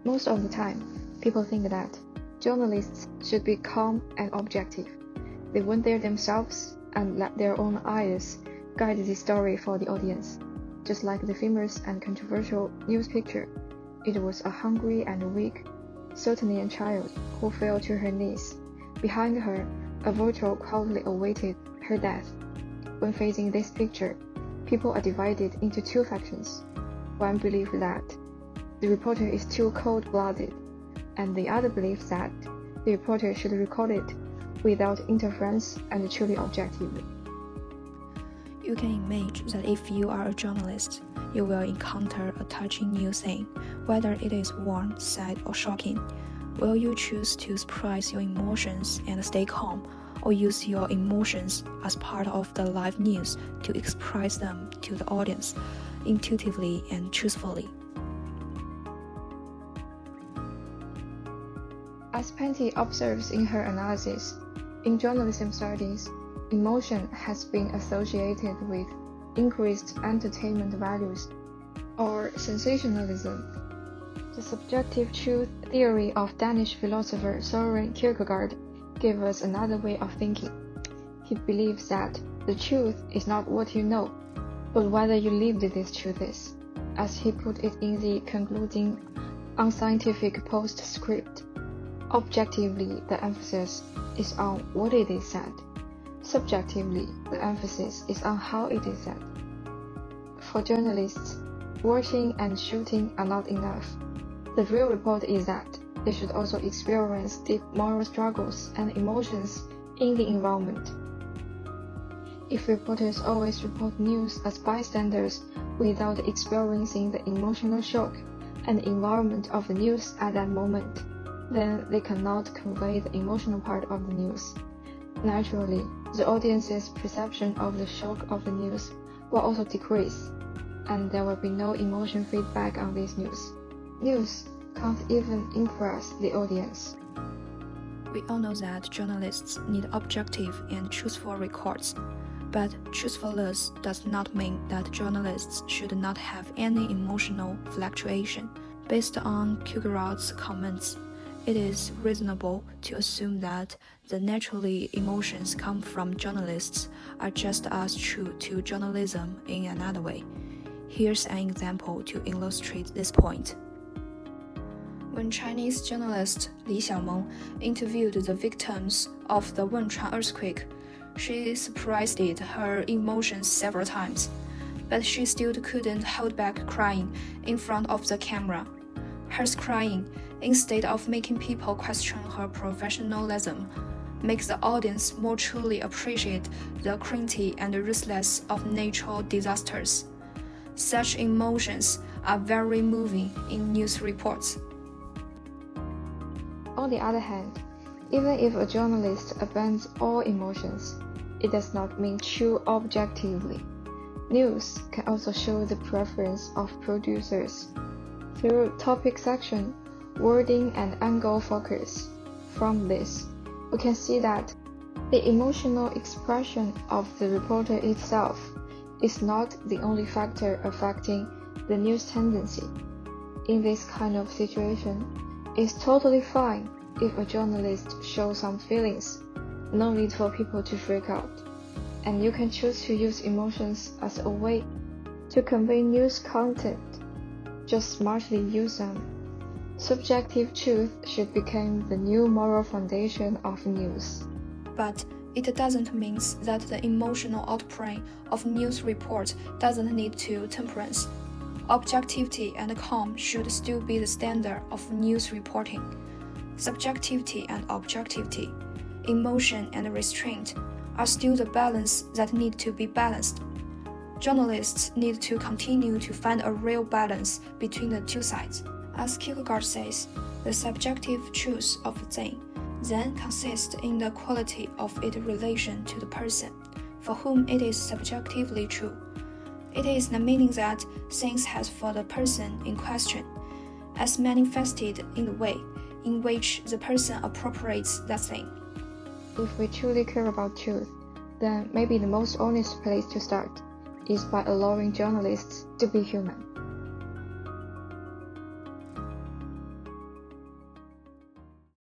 Most of the time, people think that journalists should be calm and objective. They went there themselves and let their own eyes guide the story for the audience. Just like the famous and controversial news picture, it was a hungry and weak, certainly a child, who fell to her knees. Behind her, a vulture quietly awaited her death. When facing this picture, people are divided into two factions. One believes that the reporter is too cold-blooded, and the other believes that the reporter should record it without interference and truly objectively. You can imagine that if you are a journalist, you will encounter a touching new thing, whether it is warm, sad, or shocking. Will you choose to suppress your emotions and stay calm, or use your emotions as part of the live news to express them to the audience intuitively and truthfully? As Penty observes in her analysis, in journalism studies, emotion has been associated with increased entertainment values or sensationalism. The subjective truth theory of Danish philosopher Søren Kierkegaard gave us another way of thinking. He believes that the truth is not what you know, but whether you lived this truth is, as he put it in the concluding unscientific postscript. Objectively, the emphasis is on what it is said. Subjectively, the emphasis is on how it is said. For journalists, watching and shooting are not enough. The real report is that they should also experience deep moral struggles and emotions in the environment. If reporters always report news as bystanders without experiencing the emotional shock and environment of the news at that moment, then they cannot convey the emotional part of the news. Naturally, the audience's perception of the shock of the news will also decrease, and there will be no emotion feedback on this news. News can't even impress the audience. We all know that journalists need objective and truthful records, but truthfulness does not mean that journalists should not have any emotional fluctuation. Based on Kierkegaard's comments, it is reasonable to assume that the naturally emotions come from journalists are just as true to journalism in another way. Here's an example to illustrate this point. When Chinese journalist Li Xiaomeng interviewed the victims of the Wenchuan earthquake, she suppressed her emotions several times, but she still couldn't hold back crying in front of the camera. Her crying, instead of making people question her professionalism, makes the audience more truly appreciate the cruelty and ruthlessness of natural disasters. Such emotions are very moving in news reports. On the other hand, even if a journalist abandons all emotions, it does not mean true objectively. News can also show the preference of producers through topic section, wording, and angle focus. From this, we can see that the emotional expression of the reporter itself is not the only factor affecting the news tendency. In this kind of situation, it's totally fine if a journalist shows some feelings, no need for people to freak out. And you can choose to use emotions as a way to convey news content. Just smartly use them. Subjective truth should become the new moral foundation of news. But it doesn't mean that the emotional outpouring of news reports doesn't need to temperance. Objectivity and calm should still be the standard of news reporting. Subjectivity and objectivity, emotion and restraint are still the balance that need to be balanced. Journalists need to continue to find a real balance between the two sides. As Kierkegaard says, the subjective truth of a thing then consists in the quality of its relation to the person, for whom it is subjectively true. It is the meaning that things has for the person in question, as manifested in the way in which the person appropriates that thing. If we truly care about truth, then maybe the most honest place to start is by allowing journalists to be human.